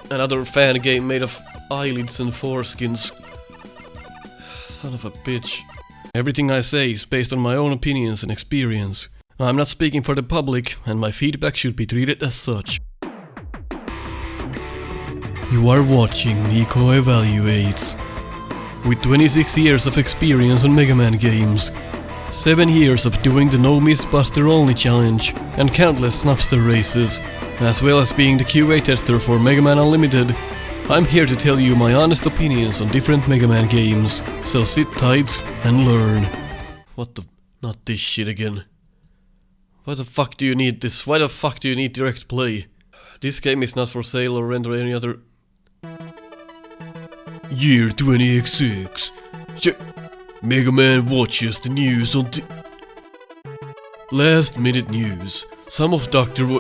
Another fan game made of eyelids and foreskins. Son of a bitch. Everything I say is based on my own opinions and experience. I'm not speaking for the public, and my feedback should be treated as such. You are watching Nico Evaluates. With 26 years of experience on Mega Man games, 7 years of doing the No Miss Buster Only challenge, and countless Snupster Races, as well as being the QA tester for Mega Man Unlimited, I'm here to tell you my honest opinions on different Mega Man games, so sit tight and learn. What the... not this shit again. Why the fuck do you need this? Why the fuck do you need direct play? This game is not for sale or rent or any other... Year 20XX. Mega Man watches the news on Last minute news. Some of Dr.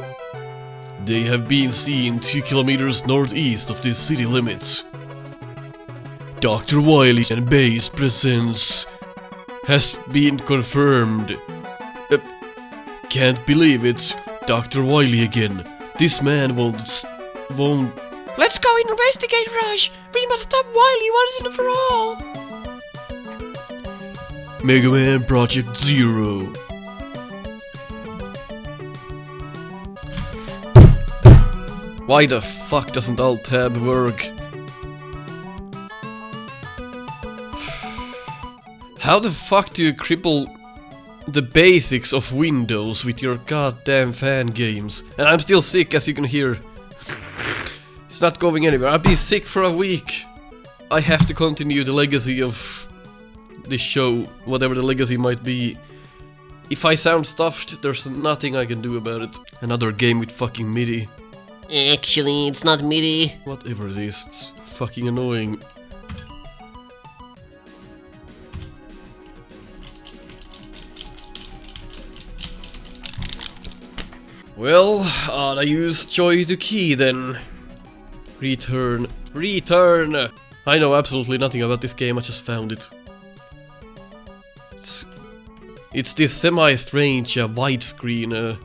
They have been seen 2 kilometers northeast of the city limits. Dr. Wily and Base presence has been confirmed. Can't believe it. Dr. Wily again. This man won't... Let's go investigate, Rush! We must stop Wily once and for all! Mega Man Project Zero. Why the fuck doesn't Alt-Tab work? How the fuck do you cripple the basics of Windows with your goddamn fan games? And I'm still sick, as you can hear. It's not going anywhere. I'll be sick for a week. I have to continue the legacy of this show, whatever the legacy might be. If I sound stuffed, there's nothing I can do about it. Another game with fucking MIDI. Actually, it's not MIDI. Whatever it is, it's fucking annoying. Well, I'll use Joy to key then. Return. Return! I know absolutely nothing about this game, I just found it. It's this semi-strange widescreen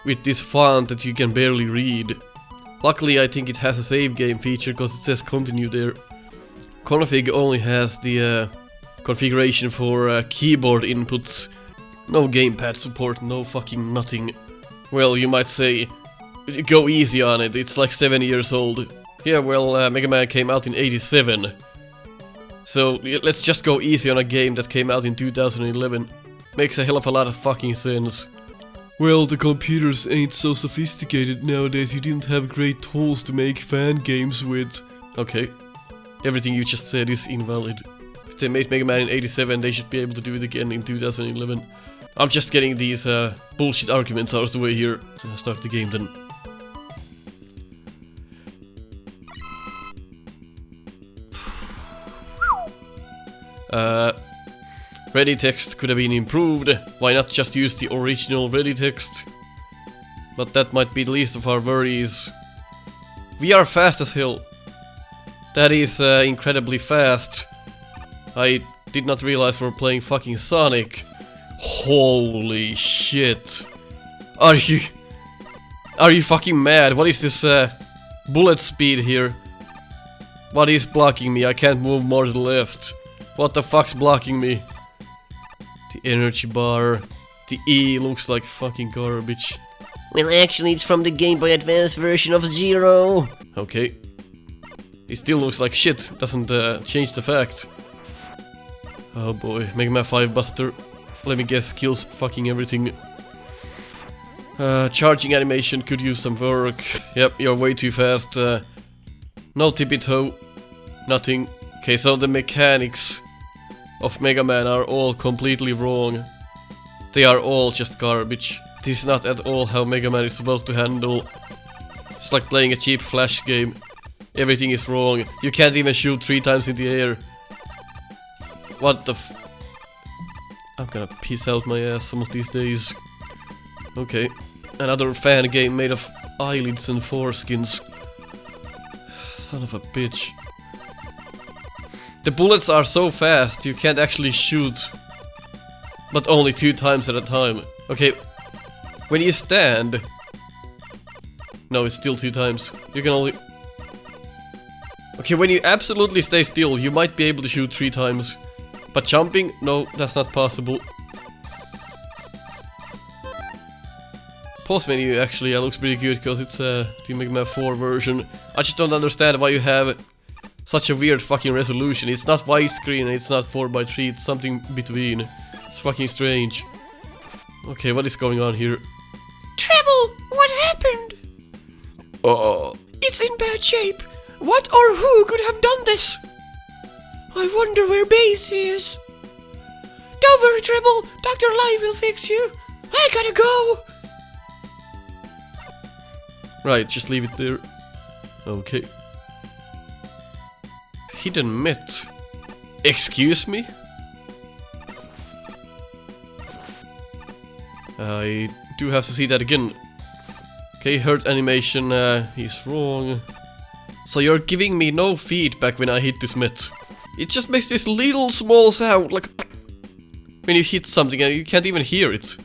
with this font that you can barely read. Luckily I think it has a save game feature because it says continue there. Config only has the configuration for keyboard inputs. No gamepad support, no fucking nothing. Well, you might say, go easy on it, it's like 7 years old. Yeah, well, Mega Man came out in 87. So, let's just go easy on a game that came out in 2011. Makes a hell of a lot of fucking sense. Well, the computers ain't so sophisticated nowadays, you didn't have great tools to make fan games with. Okay. Everything you just said is invalid. If they made Mega Man in 87, they should be able to do it again in 2011. I'm just getting these bullshit arguments out of the way here. So I'll start the game then. Ready text could have been improved. Why not just use the original ready text? But that might be the least of our worries. We are fast as hell. That is incredibly fast. I did not realize we're playing fucking Sonic. Holy shit. Are you fucking mad? What is this bullet speed here? What is blocking me? I can't move more to the left. What the fuck's blocking me? The energy bar. The E looks like fucking garbage. Well, actually, it's from the Game Boy Advance version of Zero. Okay. It still looks like shit. Doesn't change the fact. Oh boy. Mega Man 5 Buster. Let me guess, kills fucking everything. Charging animation could use some work. Yep, you're way too fast. No tippy toe. Nothing. Okay, so the mechanics of Mega Man are all completely wrong. They are all just garbage. This is not at all how Mega Man is supposed to handle. It's like playing a cheap Flash game. Everything is wrong. You can't even shoot 3 times in the air. What the f... I'm gonna piss out my ass some of these days. Okay. Another fan game made of eyelids and foreskins. Son of a bitch. The bullets are so fast, you can't actually shoot. But only 2 times at a time. Okay. When you stand... No, it's still 2 times. You can only... Okay, when you absolutely stay still, you might be able to shoot 3 times. But jumping? No, that's not possible. Pause menu actually looks pretty good because it's the Mega Man 4 version. I just don't understand why you have such a weird fucking resolution. It's not widescreen, it's not 4:3, it's something between. It's fucking strange. Okay, what is going on here? Treble, what happened? It's in bad shape. What or who could have done this? I wonder where Base is. Don't worry, Treble. Dr. Live will fix you. I gotta go. Right, just leave it there. Okay. Hidden Met. Excuse me? I do have to see that again. Okay, hurt animation, he's wrong. So you're giving me no feedback when I hit this Met. It just makes this little small sound, like when you hit something and you can't even hear it.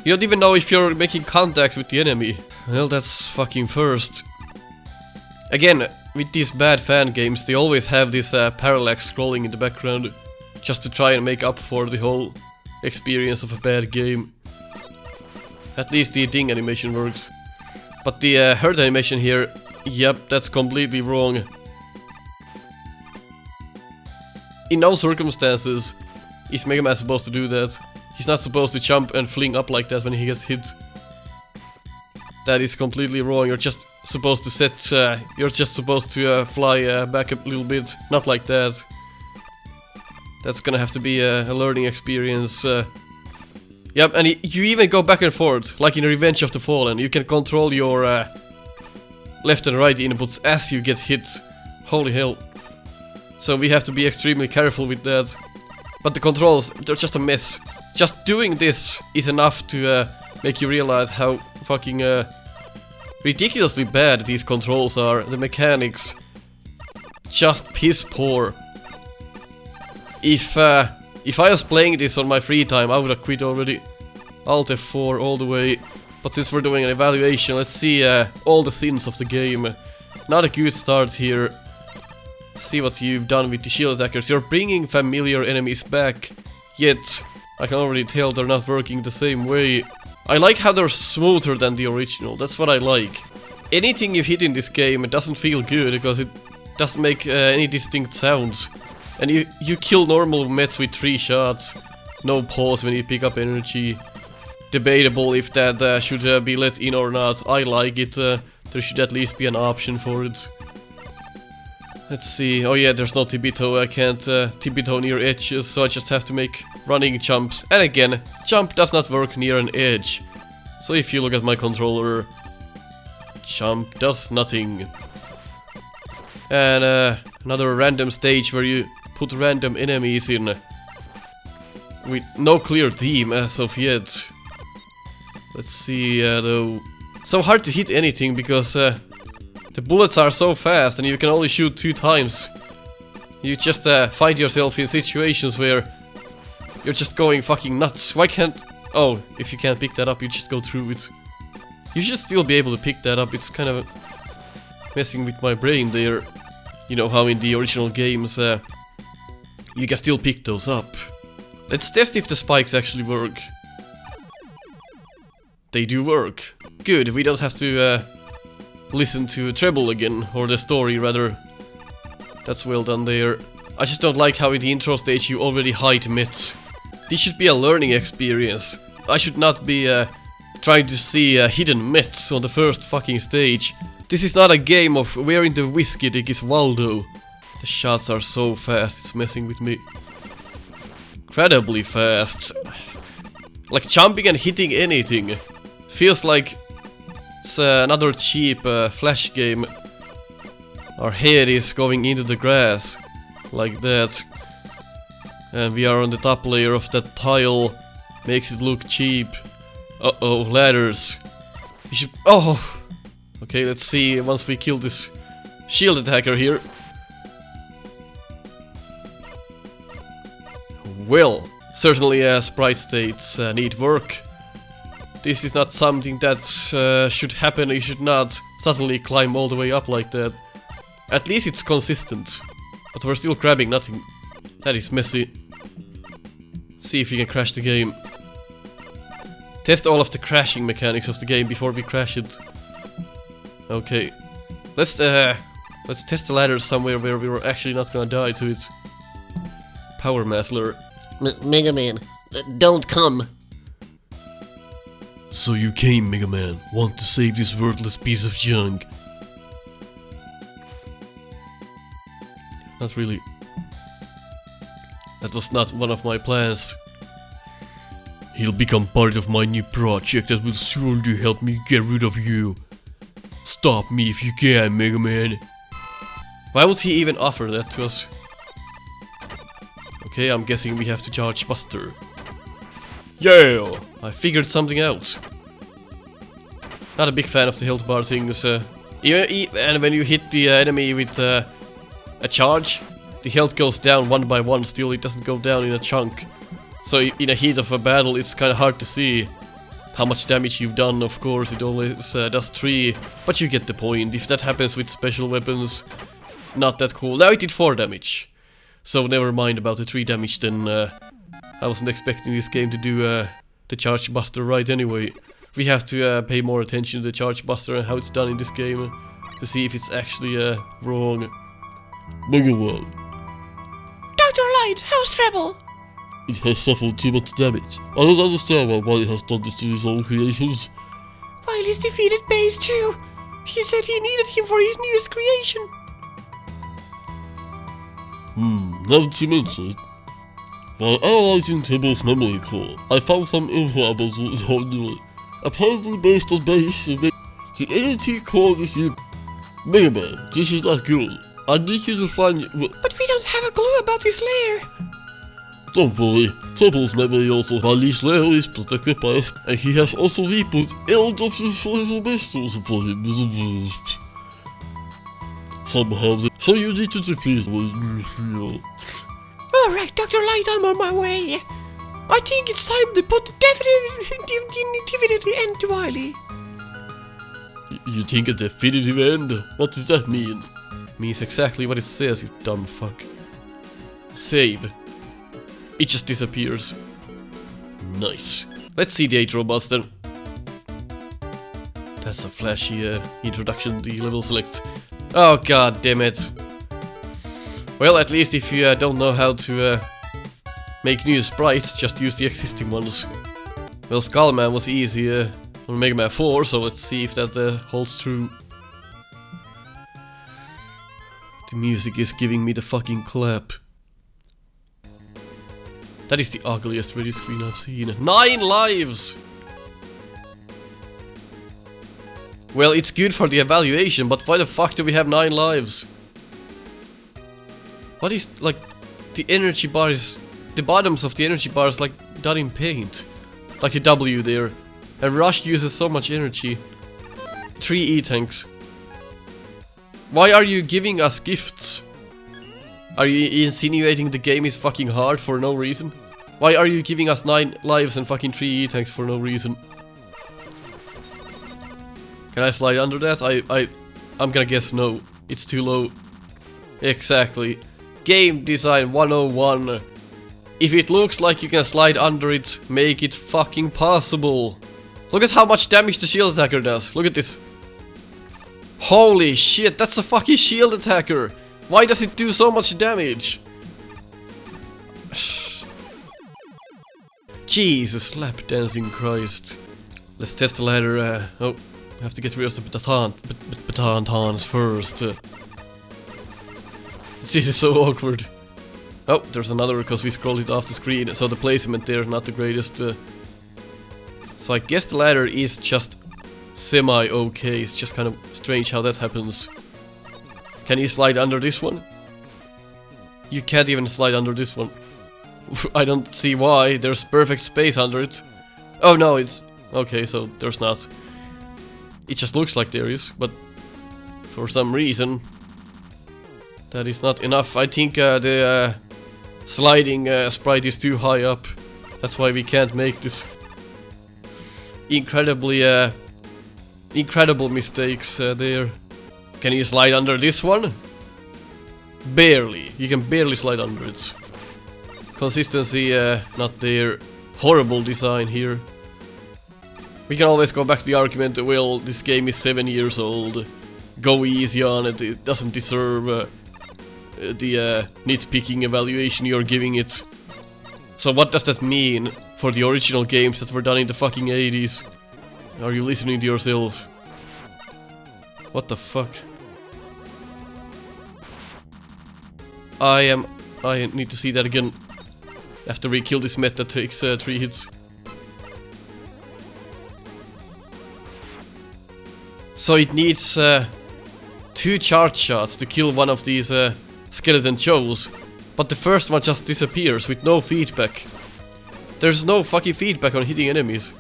You don't even know if you're making contact with the enemy. Well, that's fucking first. Again, with these bad fan games, they always have this parallax scrolling in the background, just to try and make up for the whole experience of a bad game. At least the ding animation works. But the hurt animation here, yep, that's completely wrong. In no circumstances is Mega Man supposed to do that. He's not supposed to jump and fling up like that when he gets hit. That is completely wrong. You're just supposed to set... you're just supposed to fly back a little bit. Not like that. That's gonna have to be a learning experience. Yep, and you even go back and forth, like in Revenge of the Fallen. You can control your left and right inputs as you get hit. Holy hell. So we have to be extremely careful with that. But the controls, they're just a mess. Just doing this is enough to make you realize how fucking ridiculously bad these controls are. The mechanics, just piss poor. If I was playing this on my free time, I would have quit already. Alt F4 all the way. But since we're doing an evaluation, let's see all the sins of the game. Not a good start here. See what you've done with the shield attackers. You're bringing familiar enemies back, yet I can already tell they're not working the same way. I like how they're smoother than the original, that's what I like. Anything you hit in this game, it doesn't feel good because it doesn't make any distinct sounds. And you kill normal mets with 3 shots. No pause when you pick up energy. Debatable if that should be let in or not. I like it, there should at least be an option for it. Let's see, oh yeah, there's no Tibito, I can't Tibito near edges, so I just have to make running jumps. And again, jump does not work near an edge. So if you look at my controller, jump does nothing. And another random stage where you put random enemies in with no clear theme as of yet. Let's see though. So hard to hit anything because the bullets are so fast and you can only shoot 2 times. You just find yourself in situations where you're just going fucking nuts. Why can't... Oh, if you can't pick that up, you just go through it. You should still be able to pick that up. It's kind of messing with my brain there. You know how in the original games you can still pick those up. Let's test if the spikes actually work. They do work. Good, we don't have to listen to Treble again, or the story rather. That's well done there. I just don't like how in the intro stage you already hide myths. This should be a learning experience. I should not be trying to see hidden myths on the first fucking stage. This is not a game of where in the whiskey dick is Waldo. The shots are so fast, it's messing with me. Incredibly fast. Like jumping and hitting anything. Feels like it's another cheap flash game. Our head is going into the grass. Like that. And we are on the top layer of that tile. Makes it look cheap. Uh-oh, ladders. We should... Oh! Okay, let's see once we kill this shield attacker here. Well, certainly sprite states need work. This is not something that should happen. You should not suddenly climb all the way up like that. At least it's consistent. But we're still grabbing nothing. That is messy. See if we can crash the game. Test all of the crashing mechanics of the game before we crash it. Okay. Let's test the ladder somewhere where we were actually not gonna die to it. Power Massler. Mega Man, don't come. So you came, Mega Man. Want to save this worthless piece of junk? Not really. That was not one of my plans. He'll become part of my new project that will surely help me get rid of you. Stop me if you can, Mega Man. Why would he even offer that to us? Okay, I'm guessing we have to charge Buster. Yeah! I figured something out. Not a big fan of the health bar things. And when you hit the enemy with a charge, the health goes down one by one, still it doesn't go down in a chunk. So in a heat of a battle it's kinda hard to see how much damage you've done. Of course it always does 3, but you get the point. If that happens with special weapons, not that cool. Now it did 4 damage. So never mind about the 3 damage then. I wasn't expecting this game to do the Charge Buster right anyway. We have to pay more attention to the Charge Buster and how it's done in this game to see if it's actually wrong. Mega Man. Dr. Light, how's Treble? It has suffered too much damage. I don't understand why it has done this to his own creations. Wily's defeated Base too. He said he needed him for his newest creation. Now that you mention it, while analyzing Treble's memory core, I found some info about his whole new. Apparently based on Base, the ANT core is you. Mega Man, this is not good. I need you to find. But we don't have a clue about his lair. Don't worry, Treble's memory also Wily's lair is protected by us, and he has also re-put element of the forever base tools for him. Somehow, so you need to defeat him. Alright, Dr. Light, I'm on my way. I think it's time to put definitive end to Wily. You think a definitive end? What does that mean? Means exactly what it says, you dumb fuck. Save. It just disappears. Nice. Let's see the 8 robots then. That's a flashy introduction to the level select. Oh god damn it. Well, at least if you don't know how to make new sprites, just use the existing ones. Well, Skullman was easy on Mega Man 4, so let's see if that holds true. The music is giving me the fucking clap. That is the ugliest ready screen I've seen. 9 lives! Well, it's good for the evaluation, but why the fuck do we have 9 lives? What is, like, the energy bar is... The bottoms of the energy bar is, like, done in paint. Like the W there. And Rush uses so much energy. 3 E-tanks. Why are you giving us gifts? Are you insinuating the game is fucking hard for no reason? Why are you giving us 9 lives and fucking 3 E-tanks for no reason? Can I slide under that? I'm gonna guess no. It's too low. Exactly. Game design 101. If it looks like you can slide under it, make it fucking possible. Look at how much damage the shield attacker does. Look at this. Holy shit, that's a fucking shield attacker. Why does it do so much damage? Jesus, lap dancing Christ. Let's test the ladder. Oh, I have to get rid of the batons first. This is so awkward. Oh, there's another because we scrolled it off the screen, so the placement there not the greatest. So I guess the ladder is just semi-okay. It's just kind of strange how that happens. Can you slide under this one? You can't even slide under this one. I don't see why. There's perfect space under it. Oh no, it's... Okay, so there's not. It just looks like there is, but for some reason that is not enough. I think the sliding sprite is too high up. That's why we can't make this. Incredible mistakes there. Can you slide under this one? Barely. You can barely slide under it. Consistency, not there. Horrible design here. We can always go back to the argument, well, this game is 7 years old. Go easy on it, it doesn't deserve the nitpicking evaluation you're giving it. So what does that mean for the original games that were done in the fucking 80s? Are you listening to yourself? What the fuck? I need to see that again. After we kill this mech that takes 3 hits. So it needs 2 charge shots to kill one of these skeleton Joes. But the first one just disappears with no feedback. There's no fucking feedback on hitting enemies.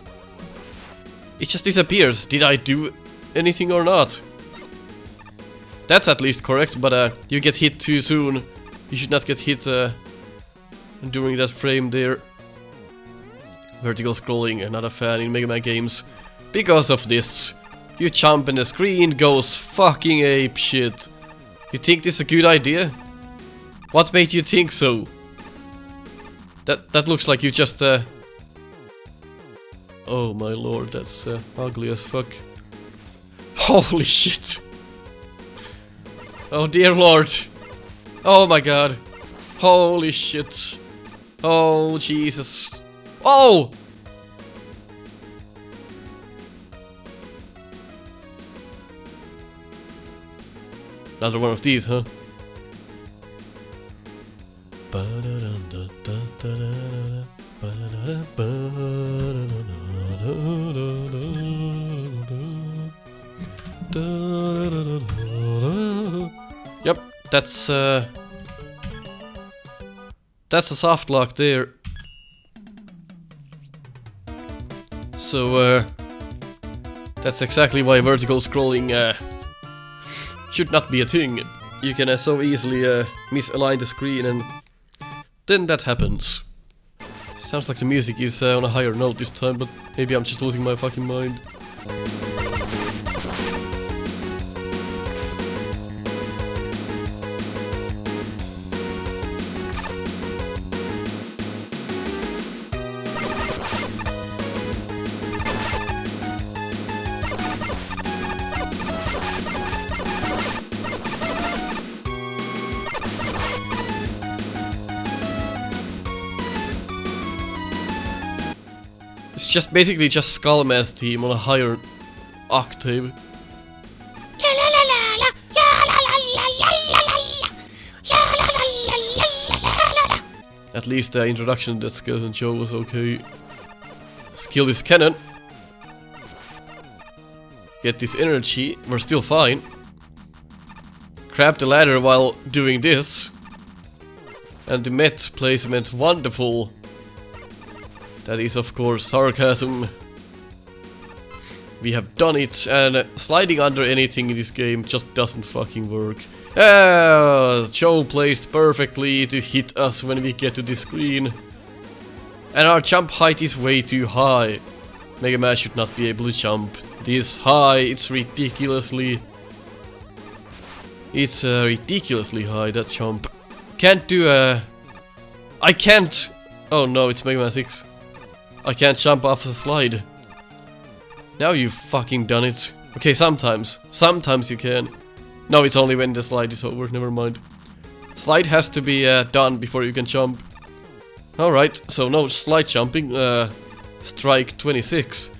It just disappears. Did I do anything or not? That's at least correct, but you get hit too soon. You should not get hit during that frame there. Vertical scrolling, not a fan in Mega Man games. Because of this. You jump and the screen goes fucking ape shit. You think this is a good idea? What made you think so? That looks like you just oh my lord, that's ugly as fuck. Holy shit. Oh dear lord. Oh my god. Holy shit. Oh Jesus. Oh! Another one of these, huh? Yep, that's a soft lock there. So that's exactly why vertical scrolling should not be a thing. You can so easily misalign the screen and then that happens. Sounds like the music is on a higher note this time, but maybe I'm just losing my fucking mind. It's just basically just Skullman's theme on a higher octave. At least the introduction to that skeleton show was okay. Skill this cannon. Get this energy, we're still fine. Grab the ladder while doing this. And the met placement, wonderful. That is of course sarcasm. We have done it, and sliding under anything in this game just doesn't fucking work. Joe placed perfectly to hit us when we get to this screen. And our jump height is way too high. Mega Man should not be able to jump this high, it's ridiculously high, that jump. Can't do I can't. Oh no, it's Mega Man 6. I can't jump off the slide. Now you've fucking done it. Okay, sometimes you can. No, it's only when the slide is over, never mind. Slide has to be done before you can jump. Alright, so no slide jumping. Strike 26.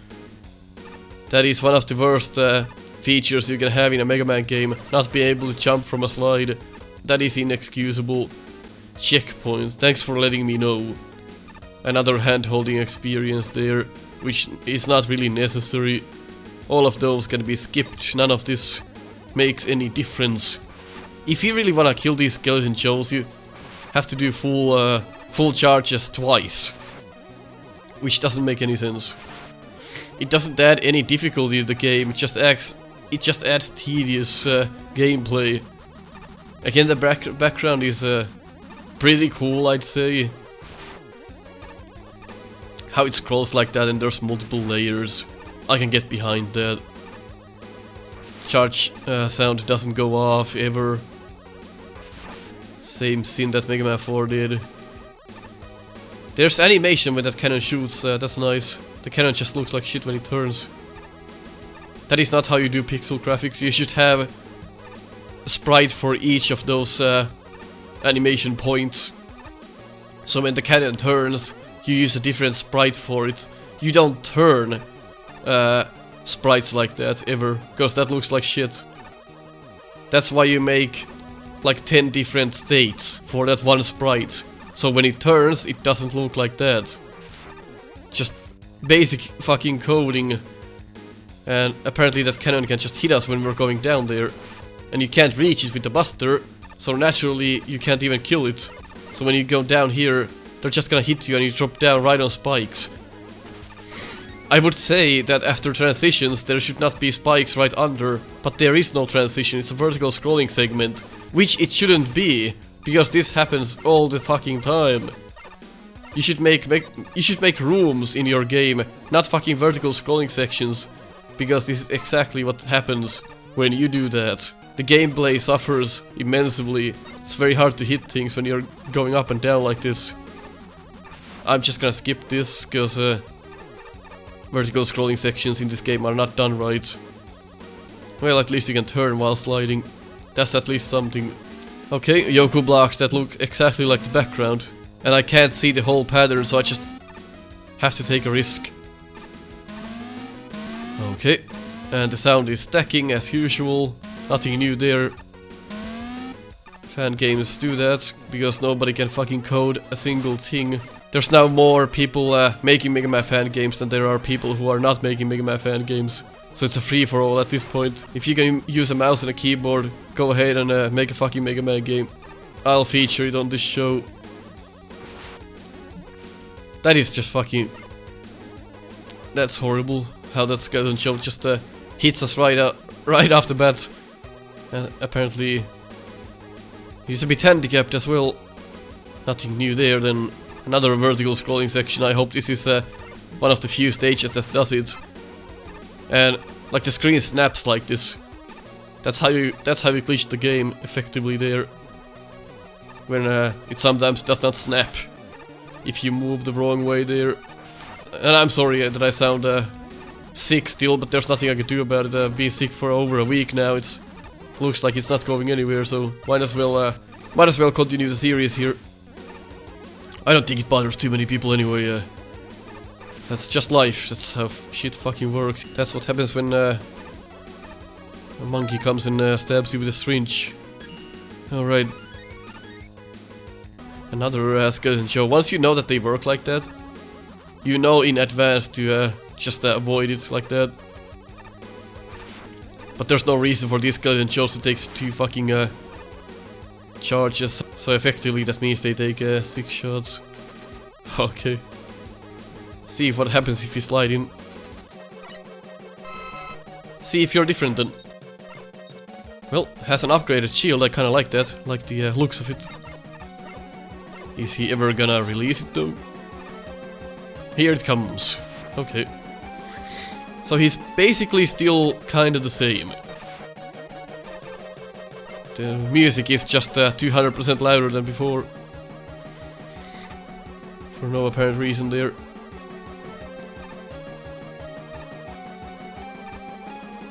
That is one of the worst features you can have in a Mega Man game. Not be able to jump from a slide. That is inexcusable. Checkpoints, thanks for letting me know. Another hand-holding experience there, which is not really necessary. All of those can be skipped, none of this makes any difference. If you really wanna kill these skeleton Joes, you have to do full charges twice. Which doesn't make any sense. It doesn't add any difficulty to the game, it just adds tedious gameplay. Again, the background is pretty cool, I'd say. How it scrolls like that and there's multiple layers. I can get behind that. Charge sound doesn't go off ever. Same sin that Mega Man 4 did. There's animation when that cannon shoots, that's nice. The cannon just looks like shit when it turns. That is not how you do pixel graphics. You should have a sprite for each of those animation points. So when the cannon turns, you use a different sprite for it. You don't turn sprites like that ever, because that looks like shit. That's why you make like 10 different states for that one sprite. So when it turns, it doesn't look like that. Just basic fucking coding. And apparently that cannon can just hit us when we're going down there. And you can't reach it with the buster, so naturally you can't even kill it. So when you go down here, they're just gonna hit you and you drop down right on spikes. I would say that after transitions there should not be spikes right under, but there is no transition, it's a vertical scrolling segment. Which it shouldn't be, because this happens all the fucking time. You should make rooms in your game, not fucking vertical scrolling sections, because this is exactly what happens when you do that. The gameplay suffers immensely. It's very hard to hit things when you're going up and down like this. I'm just gonna skip this, because vertical scrolling sections in this game are not done right. Well, at least you can turn while sliding. That's at least something. Okay, Yoku blocks that look exactly like the background. And I can't see the whole pattern, so I just have to take a risk. Okay, and the sound is stacking as usual. Nothing new there. Fan games do that, because nobody can fucking code a single thing. There's now more people making Mega Man fan games than there are people who are not making Mega Man fan games. So it's a free-for-all at this point. If you can use a mouse and a keyboard, go ahead and make a fucking Mega Man game. I'll feature it on this show. That is just fucking... That's horrible. How that skeleton show just hits us right off the bat. And apparently... he's a bit handicapped as well. Nothing new there. Then another vertical scrolling section. I hope this is one of the few stages that does it. And like the screen snaps like this. That's how you glitch the game effectively there. When it sometimes does not snap if you move the wrong way there. And I'm sorry that I sound sick still, but there's nothing I can do about it. I've been sick for over a week now. It looks like it's not going anywhere, so might as well continue the series here. I don't think it bothers too many people anyway. That's just life. That's how shit fucking works. That's what happens when a monkey comes and stabs you with a syringe. Alright. Another skeleton show. Once you know that they work like that, you know in advance to just avoid it like that. But there's no reason for these skeleton shows to take 2 fucking charges. So effectively that means they take 6 shots. Okay. See what happens if you slide in. See if you're different then. Well, has an upgraded shield, I kinda like that. Like the looks of it. Is he ever gonna release it though? Here it comes. Okay. So he's basically still kinda the same. The music is just 200% louder than before. For no apparent reason there.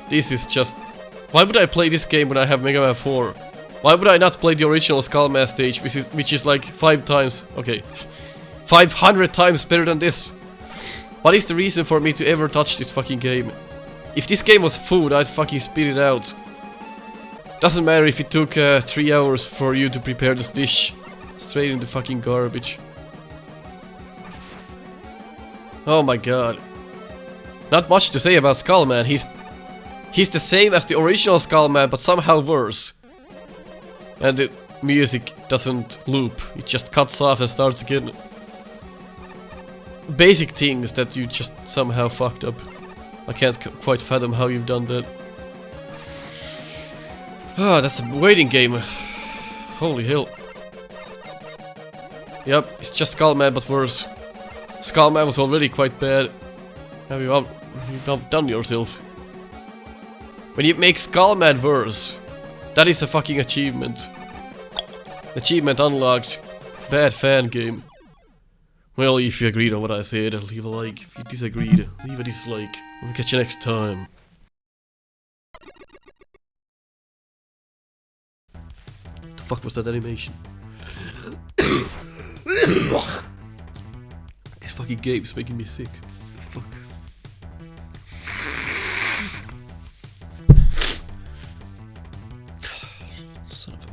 This is just... Why would I play this game when I have Mega Man 4? Why would I not play the original Skullman stage, which is like 5 times... Okay. 500 times better than this. What is the reason for me to ever touch this fucking game? If this game was food, I'd fucking spit it out. Doesn't matter if it took 3 hours for you to prepare this dish. Straight in the fucking garbage. Oh my god. Not much to say about Skullman. He's the same as the original Skullman, but somehow worse. And the music doesn't loop, it just cuts off and starts again. Basic things that you just somehow fucked up. I can't quite fathom how you've done that. Ah, that's a waiting game. Holy hell. Yep, it's just Skullman but worse. Skullman was already quite bad. Now you've outdone yourself. When you make Skullman worse, that is a fucking achievement. Achievement unlocked. Bad fan game. Well, if you agreed on what I said, leave a like. If you disagreed, leave a dislike. We'll catch you next time. What the fuck was that animation? This fucking game's making me sick. Fuck. Son of a